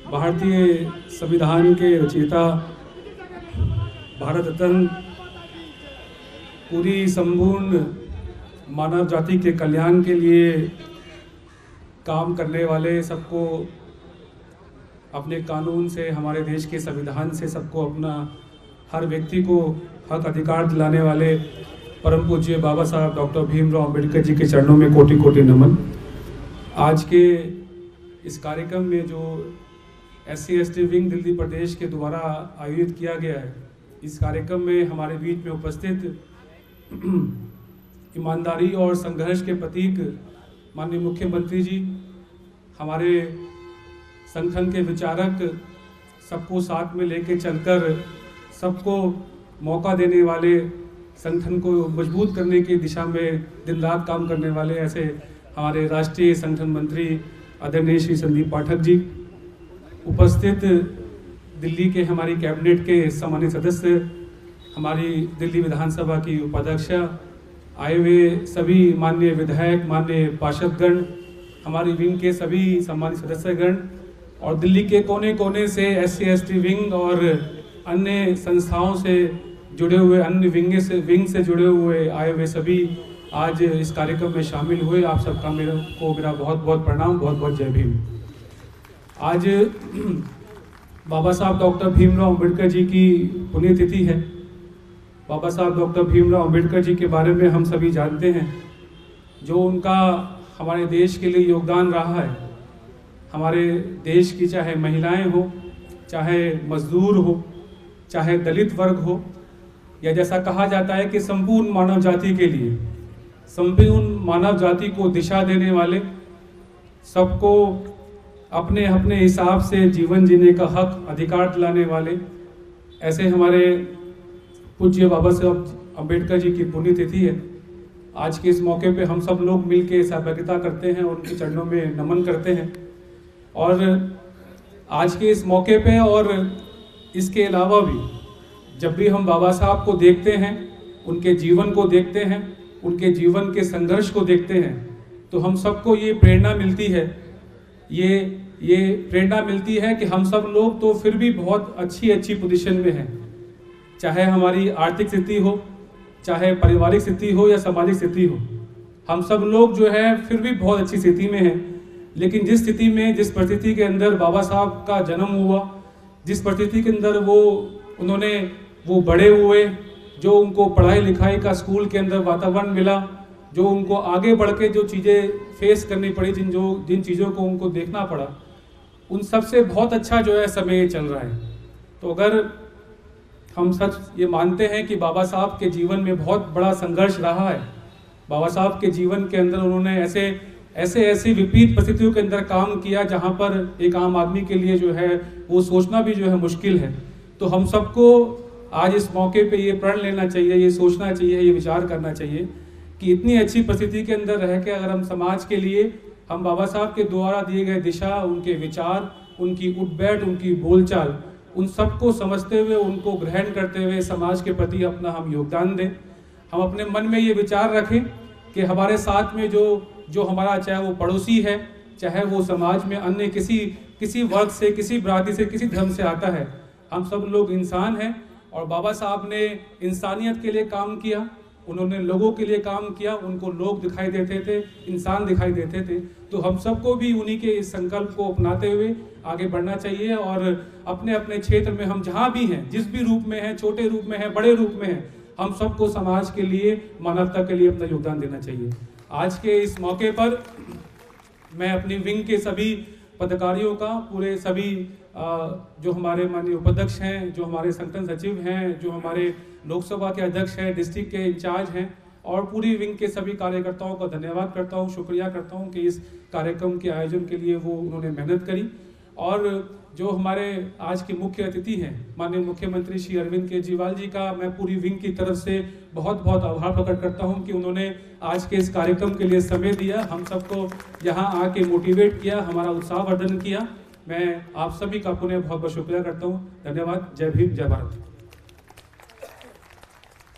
भारतीय संविधान के रचयिता, भारत रत्न, पूरी संपूर्ण मानव जाति के कल्याण के लिए काम करने वाले, सबको अपने कानून से, हमारे देश के संविधान से सबको अपना, हर व्यक्ति को हक अधिकार दिलाने वाले परम पूज्य बाबा साहब डॉक्टर भीमराव अंबेडकर जी के चरणों में कोटि कोटि नमन। आज के इस कार्यक्रम में जो SC/ST विंग दिल्ली प्रदेश के द्वारा आयोजित किया गया है, इस कार्यक्रम में हमारे बीच में उपस्थित ईमानदारी और संघर्ष के प्रतीक माननीय मुख्यमंत्री जी, हमारे संगठन के विचारक, सबको साथ में लेके चलकर सबको मौका देने वाले, संगठन को मजबूत करने की दिशा में दिन रात काम करने वाले ऐसे हमारे राष्ट्रीय संगठन मंत्री आदरणीय श्री संदीप पाठक जी, उपस्थित दिल्ली के हमारी कैबिनेट के सम्मानित सदस्य, हमारी दिल्ली विधानसभा की उपाध्यक्ष, आए हुए सभी माननीय विधायक, माननीय पार्षदगण, हमारी विंग के सभी सम्मानित सदस्यगण और दिल्ली के कोने कोने से SC/ST विंग और अन्य संस्थाओं से जुड़े हुए, अन्य विंग से जुड़े हुए आए हुए सभी आज इस कार्यक्रम में शामिल हुए, आप सबका मेरा बहुत बहुत प्रणाम, बहुत बहुत जय भीम। आज बाबा साहब डॉक्टर भीमराव अंबेडकर जी की पुण्यतिथि है। बाबा साहब डॉक्टर भीमराव अंबेडकर जी के बारे में हम सभी जानते हैं, जो उनका हमारे देश के लिए योगदान रहा है। हमारे देश की चाहे महिलाएं हो, चाहे मजदूर हो, चाहे दलित वर्ग हो, या जैसा कहा जाता है कि संपूर्ण मानव जाति के लिए, संपूर्ण मानव जाति को दिशा देने वाले, सबको अपने अपने हिसाब से जीवन जीने का हक अधिकार दिलाने वाले, ऐसे हमारे पूज्य बाबा साहब अम्बेडकर जी की पुण्यतिथि है। आज के इस मौके पे हम सब लोग मिलकर सहभागिता करते हैं और उनके चरणों में नमन करते हैं। और आज के इस मौके पे और इसके अलावा भी जब भी हम बाबा साहब को देखते हैं, उनके जीवन को देखते हैं, उनके जीवन के संघर्ष को देखते हैं, तो हम सबको ये प्रेरणा मिलती है, ये प्रेरणा मिलती है कि हम सब लोग तो फिर भी बहुत अच्छी पोजीशन में हैं। चाहे हमारी आर्थिक स्थिति हो, चाहे पारिवारिक स्थिति हो या सामाजिक स्थिति हो, हम सब लोग जो है फिर भी बहुत अच्छी स्थिति में हैं। लेकिन जिस स्थिति में, जिस परिस्थिति के अंदर बाबा साहब का जन्म हुआ, जिस परिस्थिति के अंदर वो बड़े हुए, जो उनको पढ़ाई लिखाई का स्कूल के अंदर वातावरण मिला, जो उनको आगे बढ़ के जो चीज़ें फेस करनी पड़ी, जिन चीज़ों को उनको देखना पड़ा, उन सब से बहुत अच्छा जो है समय चल रहा है। तो अगर हम सच ये मानते हैं कि बाबा साहब के जीवन में बहुत बड़ा संघर्ष रहा है, बाबा साहब के जीवन के अंदर उन्होंने ऐसे विपरीत परिस्थितियों के अंदर काम किया जहाँ पर एक आम आदमी के लिए जो है वो सोचना भी जो है मुश्किल है। तो हम सबको आज इस मौके पे ये प्रण लेना चाहिए, ये सोचना चाहिए, ये विचार करना चाहिए कि इतनी अच्छी परिस्थिति के अंदर रह के अगर हम समाज के लिए, हम बाबा साहब के द्वारा दिए गए दिशा, उनके विचार, उनकी उठबैठ, उनकी बोलचाल, उन सबको समझते हुए, उनको ग्रहण करते हुए समाज के प्रति अपना हम योगदान दें। हम अपने मन में ये विचार रखें कि हमारे साथ में जो हमारा, चाहे वो पड़ोसी है, चाहे वो समाज में अन्य किसी वर्ग से, किसी बिरादरी से, किसी धर्म से आता है, हम सब लोग इंसान हैं। और बाबा साहब ने इंसानियत के लिए काम किया, उन्होंने लोगों के लिए काम किया, उनको लोग दिखाई देते थे, इंसान दिखाई देते थे। तो हम सबको भी उन्हीं के इस संकल्प को अपनाते हुए आगे बढ़ना चाहिए और अपने अपने क्षेत्र में हम जहाँ भी हैं, जिस भी रूप में हैं, छोटे रूप में हैं, बड़े रूप में हैं, हम सबको समाज के लिए, मानवता के लिए अपना योगदान देना चाहिए। आज के इस मौके पर मैं अपनी विंग के सभी पदाधिकारियों का, पूरे सभी जो हमारे माननीय उपाध्यक्ष हैं, जो हमारे संगठन सचिव हैं, जो हमारे लोकसभा के अध्यक्ष हैं, डिस्ट्रिक्ट के इंचार्ज हैं और पूरी विंग के सभी कार्यकर्ताओं का धन्यवाद करता हूं, शुक्रिया करता हूं कि इस कार्यक्रम के आयोजन के लिए उन्होंने मेहनत करी। और जो हमारे आज के मुख्य अतिथि हैं माननीय मुख्यमंत्री श्री अरविंद केजरीवाल जी का मैं पूरी विंग की तरफ से बहुत बहुत आभार प्रकट करता हूं कि उन्होंने आज के इस कार्यक्रम के लिए समय दिया, हम सबको यहाँ आके मोटिवेट किया, हमारा उत्साहवर्धन किया। मैं आप सभी का पुनः बहुत बहुत शुक्रिया करता हूँ। धन्यवाद। जय भीम, जय भारत।